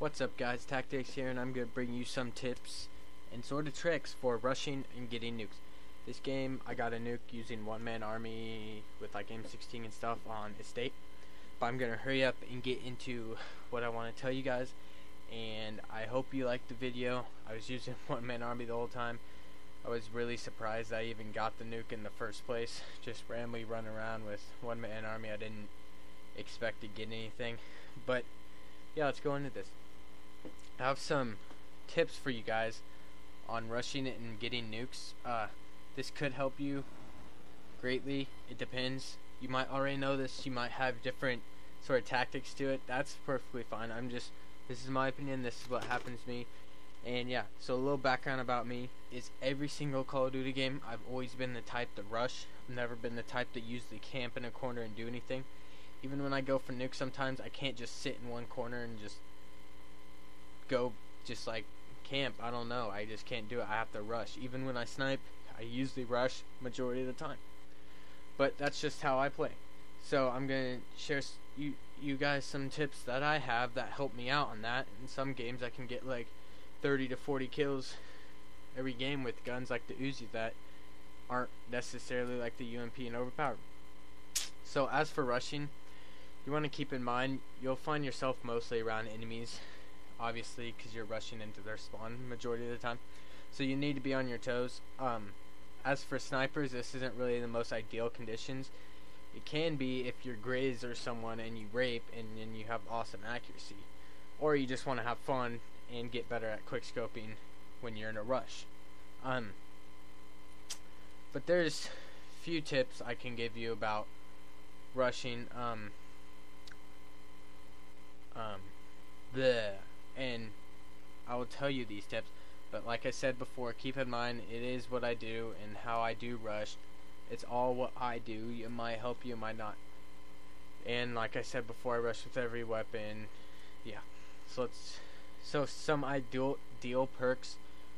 What's up guys, Tactics here, and I'm going to bring you some tips and sort of tricks for rushing and getting nukes. This game, I got a nuke using one-man army with like M16 and stuff on estate. But I'm going to hurry up and get into what I want to tell you guys, and I hope you liked the video. I was using one-man army the whole time. I was really surprised I even got the nuke in the first place. Just randomly run around with one-man army. I didn't expect to get anything. But yeah, let's go into this. I have some tips for you guys on rushing it and getting nukes. This could help you greatly. It depends. You might already know this. You might have different sort of tactics to it. That's perfectly fine. This is my opinion. This is what happens to me. And yeah, so a little background about me is every single Call of Duty game, I've always been the type to rush. I've never been the type to usually camp in a corner and do anything. Even when I go for nukes, sometimes I can't just sit in one corner and just go just like camp. I don't know, I just can't do it. I have to rush. Even when I snipe, I usually rush majority of the time, but that's just how I play. So I'm gonna share you guys some tips that I have that help me out on that. In some games I can get like 30 to 40 kills every game with guns like the Uzi that aren't necessarily like the UMP and overpowered. So as for rushing, you want to keep in mind you'll find yourself mostly around enemies, obviously, because you're rushing into their spawn majority of the time, so you need to be on your toes. As for snipers, this isn't really the most ideal conditions. It can be if you're Grizz or someone and you rape and then you have awesome accuracy, or you just want to have fun and get better at quick scoping when you're in a rush. But there's few tips I can give you about rushing. And I will tell you these tips, but like I said before, keep in mind it is what I do and how I do rush. It's all what I do. It might help you, it might not. And like I said before, I rush with every weapon. Yeah. So some ideal perks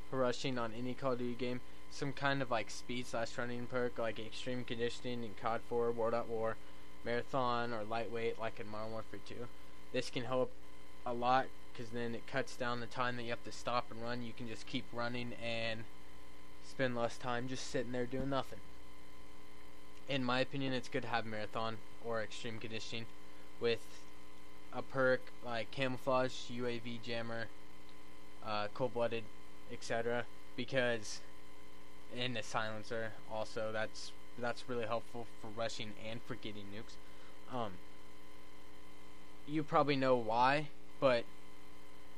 for rushing on any Call of Duty game. Some kind of like speed/running perk like extreme conditioning in COD 4, War.War, marathon, or lightweight like in Modern Warfare 2. This can help a lot because then it cuts down the time that you have to stop and run. You can just keep running and spend less time just sitting there doing nothing. In my opinion, it's good to have marathon or extreme conditioning with a perk like camouflage, UAV jammer, cold-blooded, etc. Because in a silencer also, that's really helpful for rushing and for getting nukes. You probably know why, but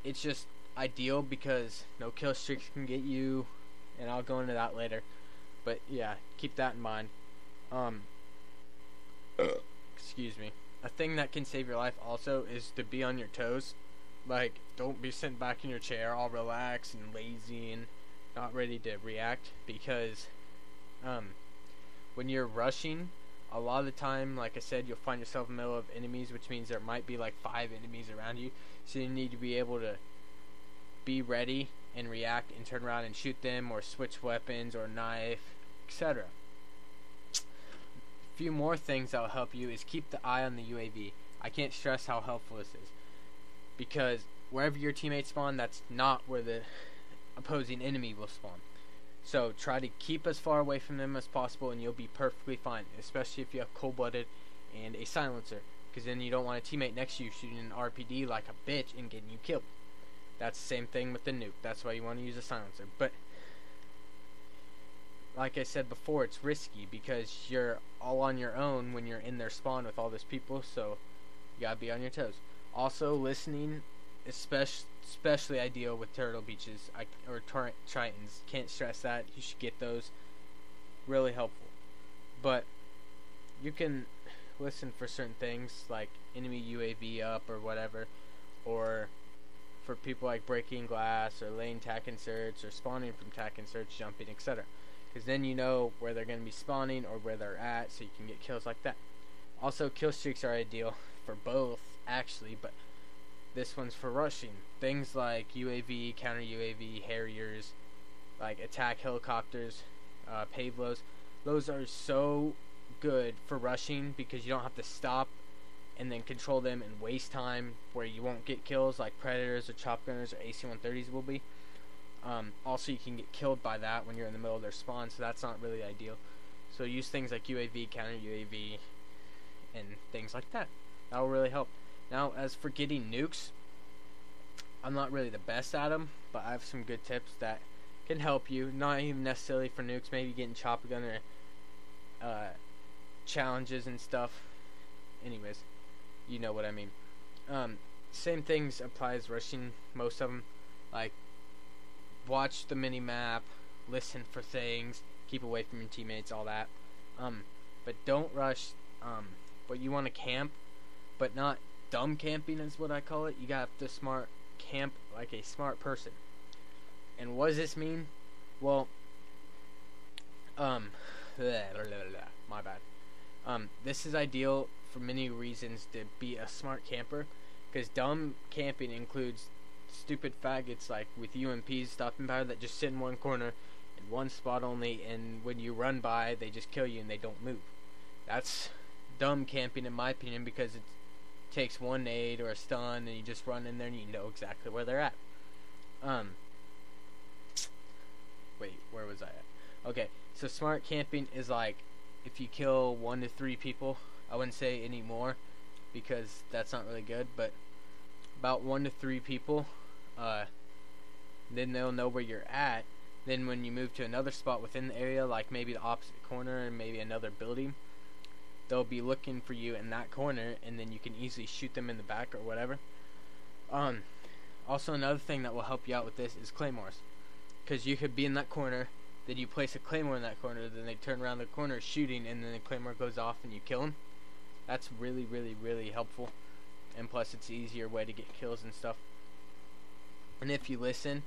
it's just ideal because no kill streaks can get you, and I'll go into that later. But yeah, keep that in mind. Excuse me. A thing that can save your life also is to be on your toes. Like, don't be sitting back in your chair all relaxed and lazy and not ready to react, because when you're rushing, a lot of the time, like I said, you'll find yourself in the middle of enemies, which means there might be like 5 enemies around you, so you need to be able to be ready and react and turn around and shoot them or switch weapons or knife, etc. A few more things that will help you is keep the eye on the UAV. I can't stress how helpful this is, because wherever your teammates spawn, that's not where the opposing enemy will spawn. So try to keep as far away from them as possible and you'll be perfectly fine, especially if you have cold-blooded and a silencer, because then you don't want a teammate next to you shooting an RPD like a bitch and getting you killed. That's the same thing with the nuke. That's why you want to use a silencer. But like I said before, it's risky because you're all on your own when you're in their spawn with all these people, so you gotta be on your toes. Also, listening, especially ideal with turtle beaches or tritons. Can't stress that. You should get those. Really helpful. But you can listen for certain things like enemy UAV up or whatever, or for people like breaking glass or laying tack and search or spawning from tack and search, jumping, etc. Because then you know where they're going to be spawning or where they're at, so you can get kills like that. Also, kill streaks are ideal for both actually, but this one's for rushing. Things like UAV, counter UAV, Harriers, like attack helicopters, Pavlos. Those are so good for rushing because you don't have to stop and then control them and waste time where you won't get kills like predators or chop gunners or AC-130s will be. Also, you can get killed by that when you're in the middle of their spawn, so that's not really ideal. So use things like UAV, counter UAV, and things like that. That will really help. Now, as for getting nukes, I'm not really the best at them, but I have some good tips that can help you. Not even necessarily for nukes, maybe getting chop gun or challenges and stuff. Anyways, you know what I mean. Same things applies rushing most of them. Like, watch the mini map, listen for things, keep away from your teammates, all that. But don't rush. But you want to camp, but not dumb camping is what I call it. You got to smart camp like a smart person. And what does this mean? Well, my bad. This is ideal for many reasons to be a smart camper, because dumb camping includes stupid faggots like with UMPs, stopping power, that just sit in one corner in one spot only, and when you run by they just kill you and they don't move. That's dumb camping in my opinion, because it takes one nade or a stun and you just run in there and you know exactly where they're at. Wait, where was I at? Okay, so smart camping is like if you kill 1 to 3 people. I wouldn't say any more because that's not really good, but about 1 to 3 people, then they'll know where you're at. Then when you move to another spot within the area, like maybe the opposite corner and maybe another building, they'll be looking for you in that corner, and then you can easily shoot them in the back or whatever. Also, another thing that will help you out with this is claymores, because you could be in that corner, then you place a claymore in that corner, then they turn around the corner shooting, and then the claymore goes off and you kill them. That's really, really, really helpful, and plus it's an easier way to get kills and stuff. And if you listen,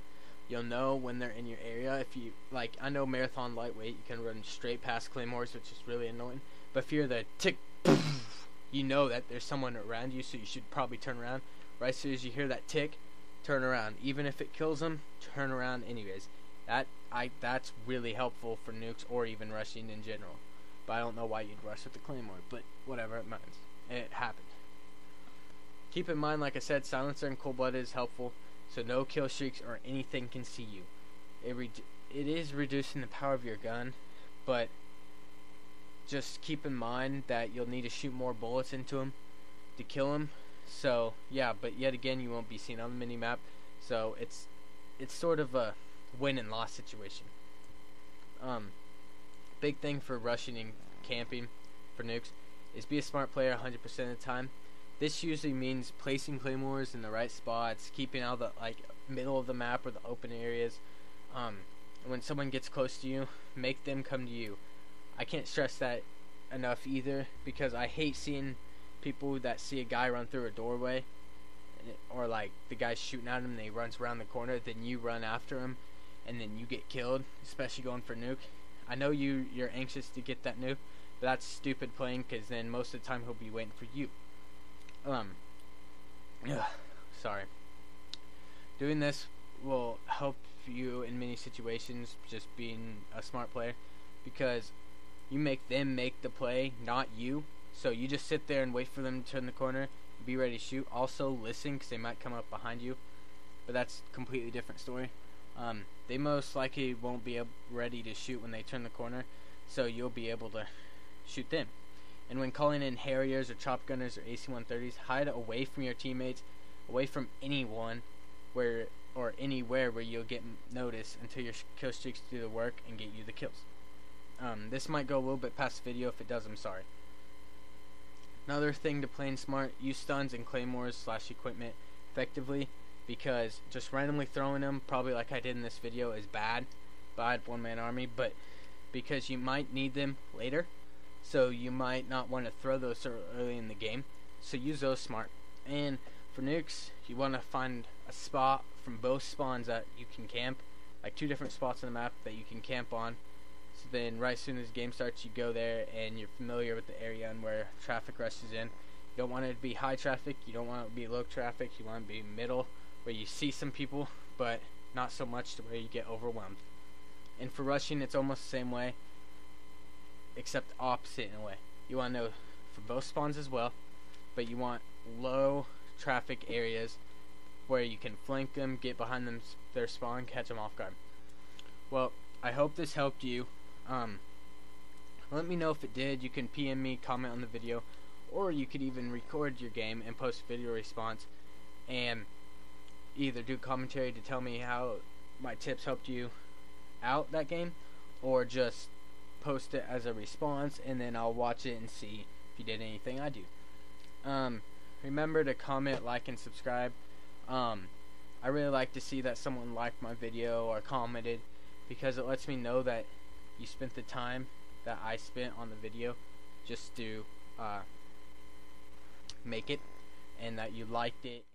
you'll know when they're in your area. If you, like, I know marathon lightweight, you can run straight past claymores, which is really annoying. But if you're the tick, you know that there's someone around you, so you should probably turn around. Right as soon as you hear that tick, turn around. Even if it kills them, turn around anyways. That's really helpful for nukes or even rushing in general. But I don't know why you'd rush with the claymore, but whatever, it happened. Keep in mind, like I said, silencer and cold-blooded is helpful, so no kill streaks or anything can see you. It is reducing the power of your gun, but just keep in mind that you'll need to shoot more bullets into him to kill him. So yeah, but yet again, you won't be seen on the mini map. So it's sort of a win and loss situation. Big thing for rushing and camping for nukes is be a smart player 100% of the time. This usually means placing claymores in the right spots, keeping out the middle of the map or the open areas. When someone gets close to you, make them come to you. I can't stress that enough either, because I hate seeing people that see a guy run through a doorway, or like the guy's shooting at him and he runs around the corner, then you run after him and then you get killed, especially going for nuke. I know you're anxious to get that nuke, but that's stupid playing, because then most of the time he'll be waiting for you. Sorry. Doing this will help you in many situations, just being a smart player, because you make them make the play, not you. So you just sit there and wait for them to turn the corner, be ready to shoot. Also listen, because they might come up behind you, but that's a completely different story. They most likely won't be ready to shoot when they turn the corner, so you'll be able to shoot them. And when calling in Harriers or chop gunners or AC-130s, hide away from your teammates, away from anyone, or anywhere where you'll get noticed, until your kill streaks do the work and get you the kills. This might go a little bit past the video. If it does, I'm sorry. Another thing to playing smart, use stuns and claymores / equipment effectively, because just randomly throwing them, probably like I did in this video, is bad. Bad one-man army, but because you might need them later, so you might not want to throw those so early in the game, so use those smart. And for nukes, you want to find a spot from both spawns that you can camp, like 2 different spots on the map that you can camp on. So then right as soon as the game starts, you go there and you're familiar with the area and where traffic rushes in. You don't want it to be high traffic, you don't want it to be low traffic, you want it to be middle, where you see some people, but not so much to where you get overwhelmed. And for rushing, it's almost the same way, except opposite in a way. You want to know for both spawns as well, but you want low traffic areas where you can flank them, get behind them, their spawn, catch them off guard. Well, I hope this helped you. Let me know if it did. You can PM me, comment on the video, or you could even record your game and post a video response and either do commentary to tell me how my tips helped you out that game, or just post it as a response and then I'll watch it and see if you did anything I do. Remember to comment, like, and subscribe. I really like to see that someone liked my video or commented, because it lets me know that you spent the time that I spent on the video just to make it, and that you liked it.